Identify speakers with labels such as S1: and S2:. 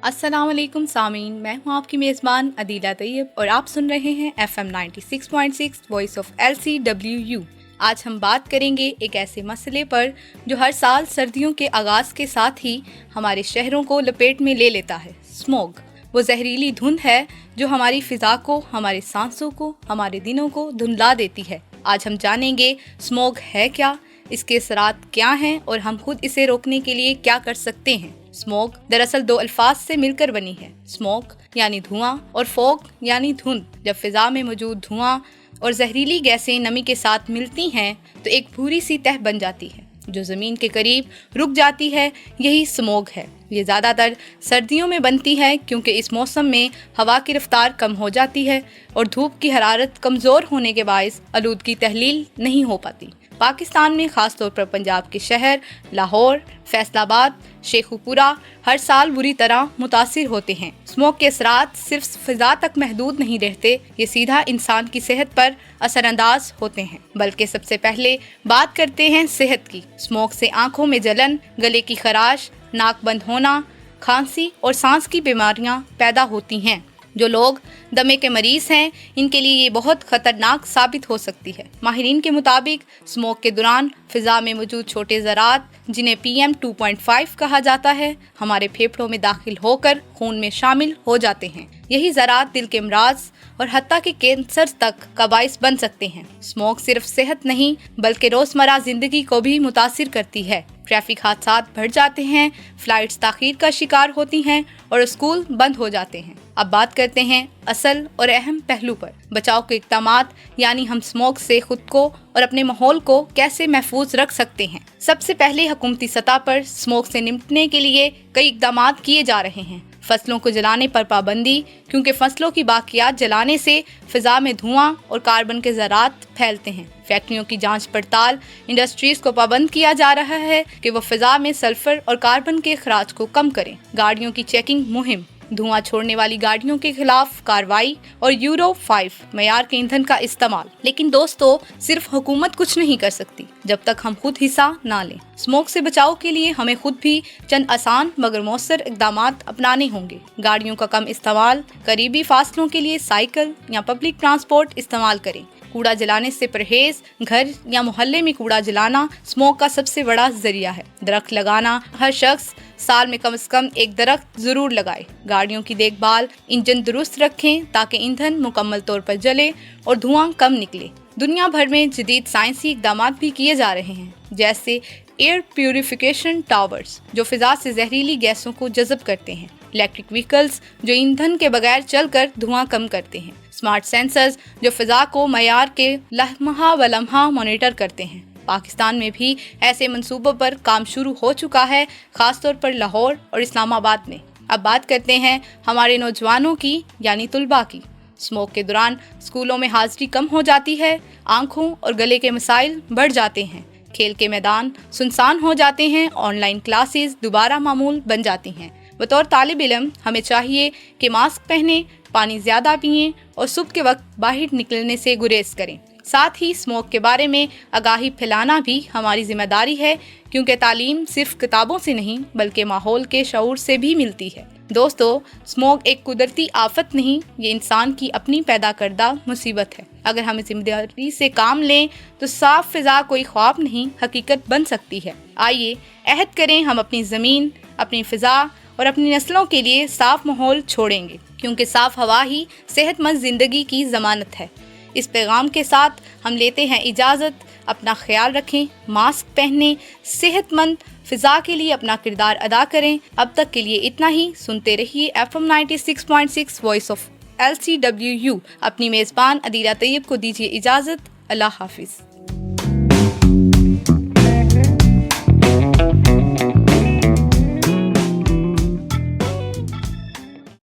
S1: السلام علیکم سامعین، میں ہوں آپ کی میزبان عدیلہ طیب اور آپ سن رہے ہیں FM 96.6 وائس آف LCWU۔ آج ہم بات کریں گے ایک ایسے مسئلے پر جو ہر سال سردیوں کے آغاز کے ساتھ ہی ہمارے شہروں کو لپیٹ میں لے لیتا ہے، اسموگ۔ وہ زہریلی دھند ہے جو ہماری فضا کو، ہمارے سانسوں کو، ہمارے دنوں کو دھندلا دیتی ہے۔ آج ہم جانیں گے اسموگ ہے کیا، اس کے اثرات کیا ہیں اور ہم خود اسے روکنے کے لیے کیا کر سکتے ہیں۔ اسموگ دراصل دو الفاظ سے مل کر بنی ہے، اسموک یعنی دھواں اور فوگ یعنی دھند۔ جب فضا میں موجود دھواں اور زہریلی گیسیں نمی کے ساتھ ملتی ہیں تو ایک بھوری سی تہ بن جاتی ہے جو زمین کے قریب رک جاتی ہے، یہی اسموگ ہے۔ یہ زیادہ تر سردیوں میں بنتی ہے کیونکہ اس موسم میں ہوا کی رفتار کم ہو جاتی ہے اور دھوپ کی حرارت کمزور ہونے کے باعث آلودگی تحلیل نہیں ہو پاتی۔ پاکستان میں خاص طور پر پنجاب کے شہر لاہور، فیصل آباد، شیخوپورہ ہر سال بری طرح متاثر ہوتے ہیں۔ اسموگ کے اثرات صرف فضا تک محدود نہیں رہتے، یہ سیدھا انسان کی صحت پر اثر انداز ہوتے ہیں۔ بلکہ سب سے پہلے بات کرتے ہیں صحت کی۔ اسموگ سے آنکھوں میں جلن، گلے کی خراش، ناک بند ہونا، کھانسی اور سانس کی بیماریاں پیدا ہوتی ہیں۔ جو لوگ دمے کے مریض ہیں ان کے لیے یہ بہت خطرناک ثابت ہو سکتی ہے۔ ماہرین کے مطابق اسموگ کے دوران فضا میں موجود چھوٹے ذرات جنہیں PM 2.5 کہا جاتا ہے ہمارے پھیپھڑوں میں داخل ہو کر خون میں شامل ہو جاتے ہیں۔ یہی ذرات دل کے امراض اور حتیٰ کہ کینسر تک کا باعث بن سکتے ہیں۔ اسموگ صرف صحت نہیں بلکہ روزمرہ زندگی کو بھی متاثر کرتی ہے۔ ٹریفک حادثات بڑھ جاتے ہیں، فلائٹس تاخیر کا شکار ہوتی ہیں اور اسکول بند ہو جاتے ہیں۔ اب بات کرتے ہیں اصل اور اہم پہلو پر، بچاؤ کے اقدامات، یعنی ہم اسموگ سے خود کو اور اپنے ماحول کو کیسے محفوظ رکھ سکتے ہیں۔ سب سے پہلے حکومتی سطح پر اسموگ سے نمٹنے کے لیے کئی اقدامات کیے جا رہے ہیں۔ فصلوں کو جلانے پر پابندی، کیونکہ فصلوں کی باقیات جلانے سے فضا میں دھواں اور کاربن کے ذرات پھیلتے ہیں۔ فیکٹریوں کی جانچ پڑتال، انڈسٹریز کو پابند کیا جا رہا ہے کہ وہ فضا میں سلفر اور کاربن کے اخراج کو کم کریں۔ گاڑیوں کی چیکنگ مہم، دھواں چھوڑنے والی گاڑیوں کے خلاف کارروائی اور یورو 5 معیار کے ایندھن کا استعمال۔ لیکن دوستو، صرف حکومت کچھ نہیں کر سکتی جب تک ہم خود حصہ نہ لیں۔ اسموگ سے بچاؤ کے لیے ہمیں خود بھی چند آسان مگر مؤثر اقدامات اپنانے ہوں گے۔ گاڑیوں کا کم استعمال، قریبی فاصلوں کے لیے سائیکل یا پبلک ٹرانسپورٹ استعمال کریں۔ کوڑا جلانے سے پرہیز، گھر یا محلے میں کوڑا جلانا اسموگ کا سب سے بڑا ذریعہ ہے۔ درخت لگانا، ہر شخص سال میں کم از کم ایک درخت ضرور لگائے۔ گاڑیوں کی دیکھ بھال، انجن درست رکھیں تاکہ ایندھن مکمل طور پر جلے اور دھواں کم نکلے۔ دنیا بھر میں جدید سائنسی اقدامات بھی کیے جا رہے ہیں، جیسے ایئر پیوریفیکیشن ٹاورز جو فضا سے زہریلی گیسوں کو جذب کرتے ہیں، الیکٹرک وہیکلز جو ایندھن کے بغیر چل کر دھواں کم کرتے ہیں، اسمارٹ سینسرز جو فضا کو معیار کے لمحہ بلمحہ مانیٹر کرتے ہیں۔ پاکستان میں بھی ایسے منصوبوں پر کام شروع ہو چکا ہے، خاص طور پر لاہور اور اسلام آباد میں۔ اب بات کرتے ہیں ہمارے نوجوانوں کی، یعنی طلباء کی۔ اسموگ کے دوران اسکولوں میں حاضری کم ہو جاتی ہے، آنکھوں اور گلے کے مسائل بڑھ جاتے ہیں، کھیل کے میدان سنسان ہو جاتے ہیں، آن لائن کلاسز دوبارہ معمول بن جاتی ہیں۔ بطور طالب علم ہمیں چاہیے کہ ماسک پہنیں، پانی زیادہ پئیں اور صبح کے وقت باہر نکلنے سے گریز کریں۔ ساتھ ہی اسموگ کے بارے میں آگاہی پھیلانا بھی ہماری ذمہ داری ہے، کیونکہ تعلیم صرف کتابوں سے نہیں بلکہ ماحول کے شعور سے بھی ملتی ہے۔ دوستو، اسموگ ایک قدرتی آفت نہیں، یہ انسان کی اپنی پیدا کردہ مصیبت ہے۔ اگر ہم ذمہ داری سے کام لیں تو صاف فضا کوئی خواب نہیں، حقیقت بن سکتی ہے۔ آئیے عہد کریں ہم اپنی زمین، اپنی فضا اور اپنی نسلوں کے لیے صاف ماحول چھوڑیں گے، کیونکہ صاف ہوا ہی صحت مند زندگی کی ضمانت ہے۔ اس پیغام کے ساتھ ہم لیتے ہیں اجازت۔ اپنا خیال رکھیں، ماسک پہنیں، صحت مند فضا کے لیے اپنا کردار ادا کریں۔ اب تک کے لیے اتنا ہی۔ سنتے رہیے FM 96.6 وائس آف LCWU۔ اپنی میزبان عدیلہ طیب کو دیجیے اجازت۔ اللہ حافظ۔